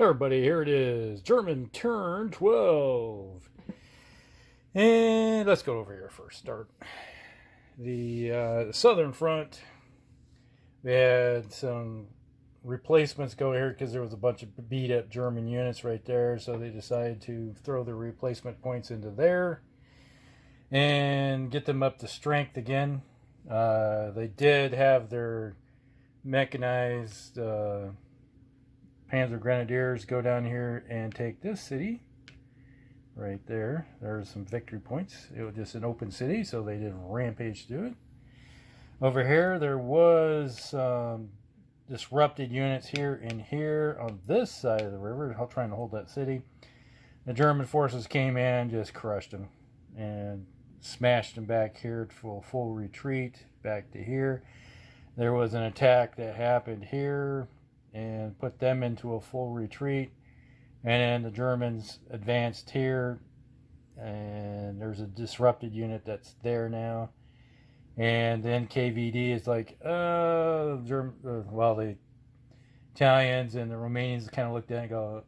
Everybody, here it is. German turn 12. And let's go over here first. Start the southern front. We had some replacements go here because there was a bunch of beat up German units right there. So they decided to throw the replacement points into there and get them up to strength again. They did have their mechanized Panzer Grenadiers go down here and take this city right there. There's some victory points. It was just an open city, so they did rampage to it. Over here, there was disrupted units here and here on this side of the river, trying to hold that city. The German forces came in and just crushed them and smashed them back here to full retreat back to here. There was an attack that happened here and put them into a full retreat, and then the Germans advanced here, and there's a disrupted unit that's there now, and then KVD is like the Italians and the Romanians kind of looked at it and go,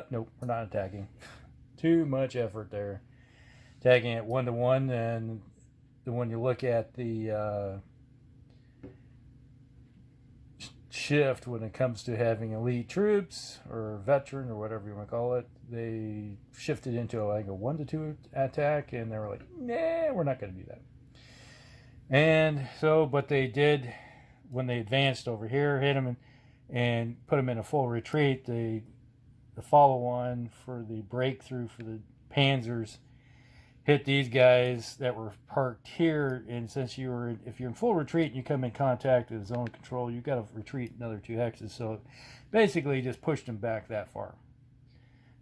nope, we're not attacking. Too much effort there, attacking at 1-to-1. And when you look at the shift when it comes to having elite troops or veteran or whatever you want to call it, they shifted into like a 1-to-2 attack, and they were like, nah, we're not going to do that. And so, but they did, when they advanced over here, hit them and put them in a full retreat. The follow-on for the breakthrough for the Panzers hit these guys that were parked here, and since if you're in full retreat and you come in contact with zone control, you've got to retreat another 2 hexes. So basically just pushed them back that far.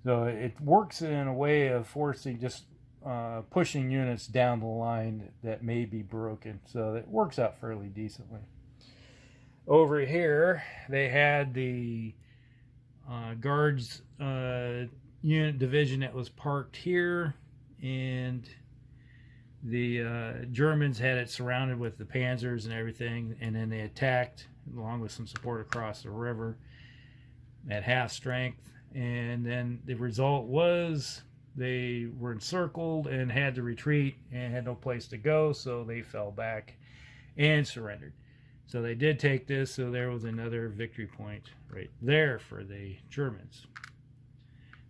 So it works in a way of forcing, just pushing units down the line that may be broken. So it works out fairly decently. Over here, they had the guards unit division that was parked here, and the Germans had it surrounded with the Panzers and everything, and then they attacked along with some support across the river at half strength. And then the result was they were encircled and had to retreat and had no place to go, so they fell back and surrendered. So they did take this, so there was another victory point right there for the Germans.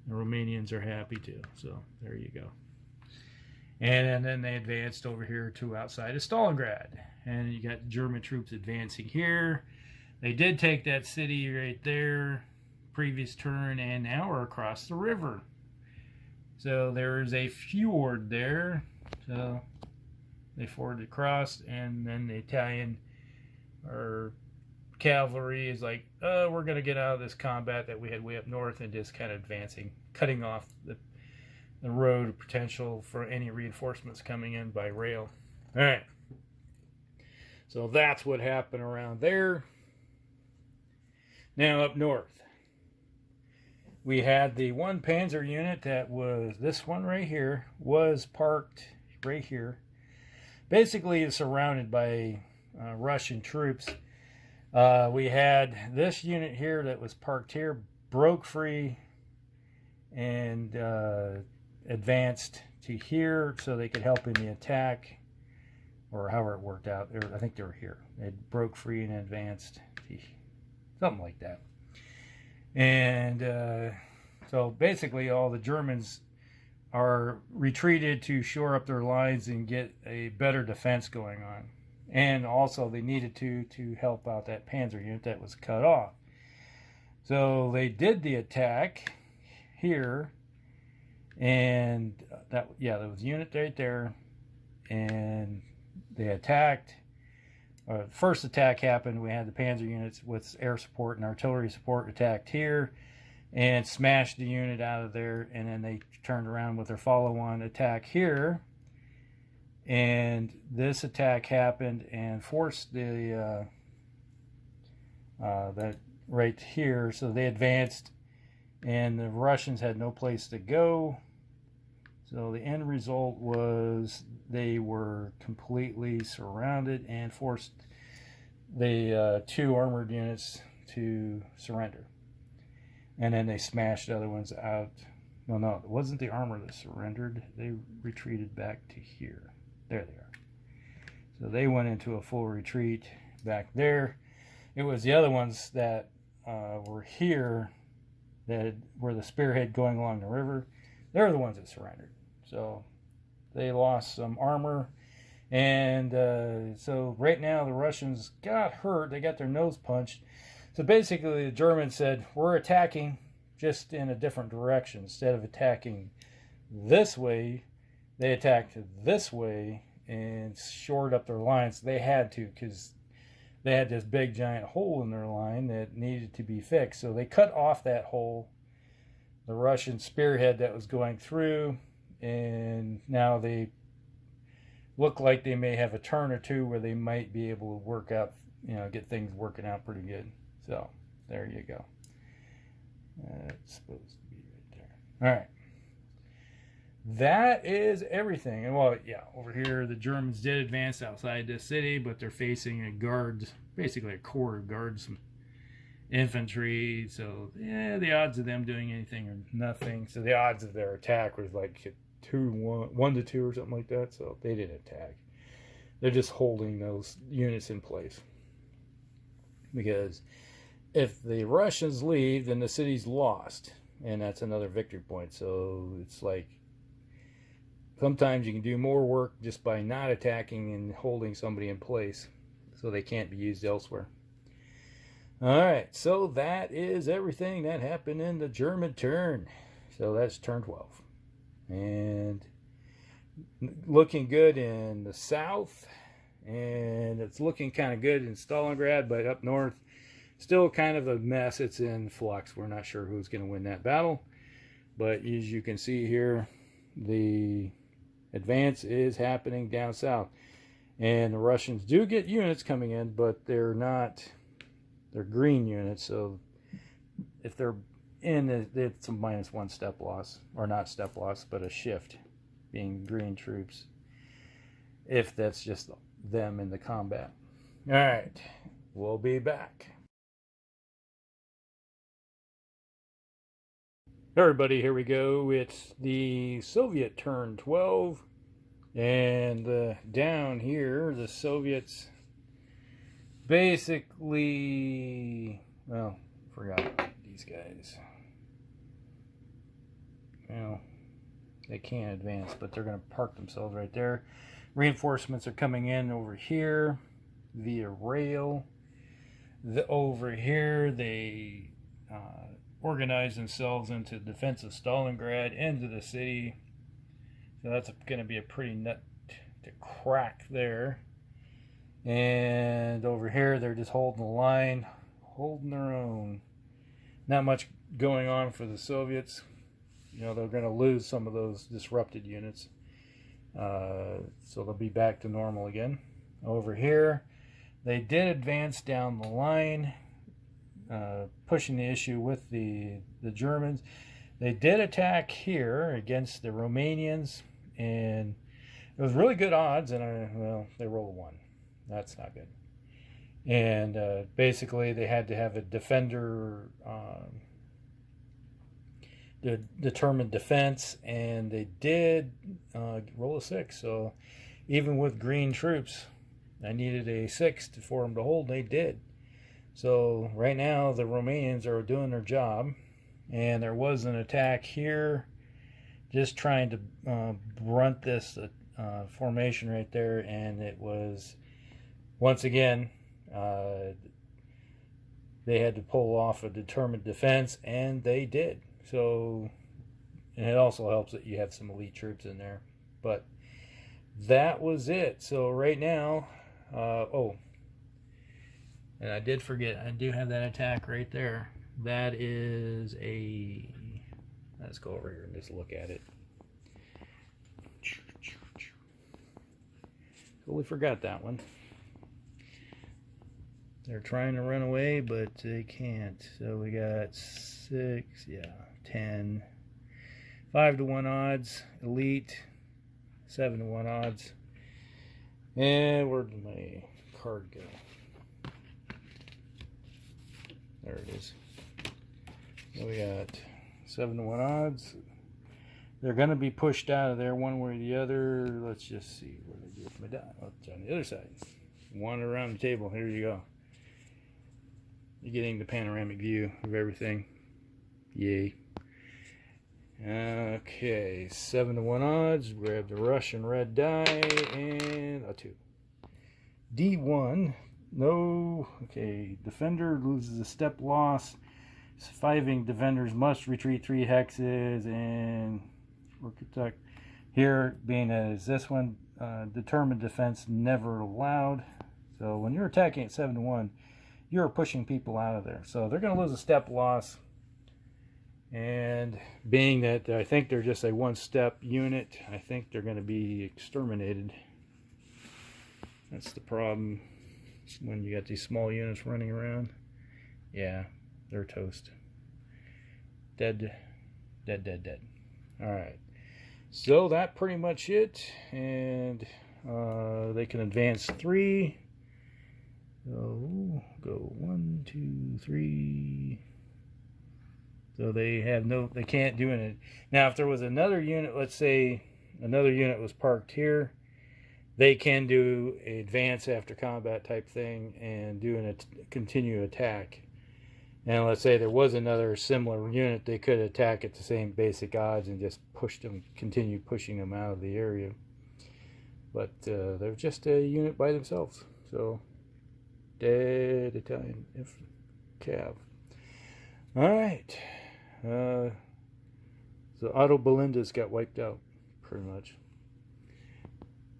The Romanians are happy too, so there you go. And then they advanced over here to outside of Stalingrad. And you got German troops advancing here. They did take that city right there, previous turn, and now we're across the river. So there is a fjord there. So they forded across, and then the Italian or cavalry is like, we're going to get out of this combat that we had way up north and just kind of advancing, cutting off the road potential for any reinforcements coming in by rail. All right. So that's what happened around there. Now up north, we had the one Panzer unit that was this one right here, was parked right here. Basically, it's surrounded by Russian troops. We had this unit here that was parked here, broke free, and advanced to here so they could help in the attack, or however it worked out. I think they were here. They broke free and advanced to something like that. And so basically all the Germans are retreated to shore up their lines and get a better defense going on. And also they needed to help out that Panzer unit that was cut off. So they did the attack here, and there was a unit right there, and they attacked. First attack happened, we had the Panzer units with air support and artillery support attacked here and smashed the unit out of there, and then they turned around with their follow-on attack here, and this attack happened and forced the that right here. So they advanced, and the Russians had no place to go. So the end result was they were completely surrounded and forced the 2 armored units to surrender. And then they smashed the other ones out. No, it wasn't the armor that surrendered. They retreated back to here. There they are. So they went into a full retreat back there. It was the other ones that were here that were the spearhead going along the river. They're the ones that surrendered. So they lost some armor. And so right now the Russians got hurt. They got their nose punched. So basically the Germans said, we're attacking just in a different direction. Instead of attacking this way, they attacked this way and shored up their lines. They had to, because they had this big giant hole in their line that needed to be fixed. So they cut off that hole, the Russian spearhead that was going through, and now they look like they may have a turn or two where they might be able to work out, get things working out pretty good. So there you go. It's supposed to be right there. All right. That is everything. And well, yeah, over here the Germans did advance outside the city, but they're facing a guard, basically a corps of guards, some infantry. So yeah, the odds of them doing anything are nothing. So the odds of their attack was like 1 to 2 or something like that. So they didn't attack. They're just holding those units in place. Because if the Russians leave, then the city's lost. And that's another victory point. So it's like, sometimes you can do more work just by not attacking and holding somebody in place so they can't be used elsewhere. Alright, so that is everything that happened in the German turn. So that's turn 12. And looking good in the south. And it's looking kind of good in Stalingrad, but up north, still kind of a mess. It's in flux. We're not sure who's going to win that battle. But as you can see here, the advance is happening down south. And the Russians do get units coming in, but they're green units. So if they're in, it's a -1 step loss. Or not step loss, but a shift, being green troops. If that's just them in the combat. Alright, we'll be back. Everybody, here we go. It's the Soviet turn 12. And down here, the Soviets basically, well, forgot about these guys. Well, they can't advance, but they're going to park themselves right there. Reinforcements are coming in over here via rail. Over here, they organize themselves into defense of Stalingrad, into the city. So that's going to be a pretty nut to crack there. And over here, they're just holding the line, holding their own. Not much going on for the Soviets. They're going to lose some of those disrupted units. So they'll be back to normal again. Over here, they did advance down the line, pushing the issue with the Germans. They did attack here against the Romanians, and it was really good odds, and they rolled a 1. That's not good. And basically they had to have a defender, the determined defense, and they did roll a 6. So even with green troops, I needed a 6 for them to hold. They did. So right now the Romanians are doing their job, and there was an attack here, just trying to brunt this formation right there, and it was once again they had to pull off a determined defense, and they did. So, and it also helps that you have some elite troops in there. But that was it. So right now, and I did forget, I do have that attack right there. That is a, let's go over here and just look at it. Totally forgot that one. They're trying to run away, but they can't. So we got 6, 10, 5 to 1 odds, elite, 7 to 1 odds. And where did my card go? There it is. We got 7-1 odds. They're going to be pushed out of there one way or the other. Let's just see where they do with my die. Oh, it's on the other side. One around the table. Here you go. You're getting the panoramic view of everything. Yay. Okay, 7-1 odds. Grab the Russian red die and a 2. D1. No. Okay, defender loses a step loss. Surviving defenders must retreat 3 hexes, and architect here being as this one, determined defense never allowed. So when you're attacking at 7-1, you're pushing people out of there. So they're going to lose a step loss. And being that I think they're just a 1-step unit, I think they're going to be exterminated. That's the problem when you got these small units running around. Yeah. They're toast. Dead. Dead, dead, dead. Alright. So that pretty much it. And they can advance 3. So go 1, 2, 3. So they have they can't do it. Now if there was another unit, let's say another unit was parked here, they can do an advance after combat type thing and do a continue attack. And let's say there was another similar unit, they could attack at the same basic odds and just push them, continue pushing them out of the area. But they're just a unit by themselves. So, dead Italian cav. Alright. So Otto Belinda's got wiped out, pretty much.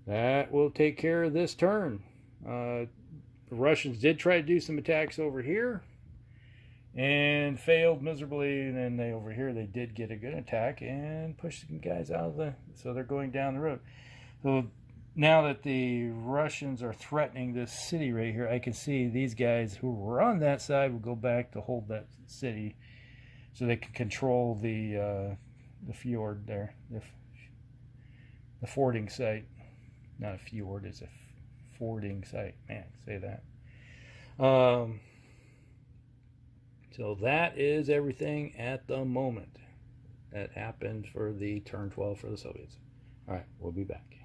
That will take care of this turn. The Russians did try to do some attacks over here and failed miserably, and then over here they did get a good attack and pushed some guys out of the, so they're going down the road. So now that the Russians are threatening this city right here, I can see these guys who were on that side will go back to hold that city so they can control the fjord there, the fording site. Not a fjord, it's a fording site. Man, say that. So that is everything at the moment that happened for the turn 12 for the Soviets. All right, we'll be back.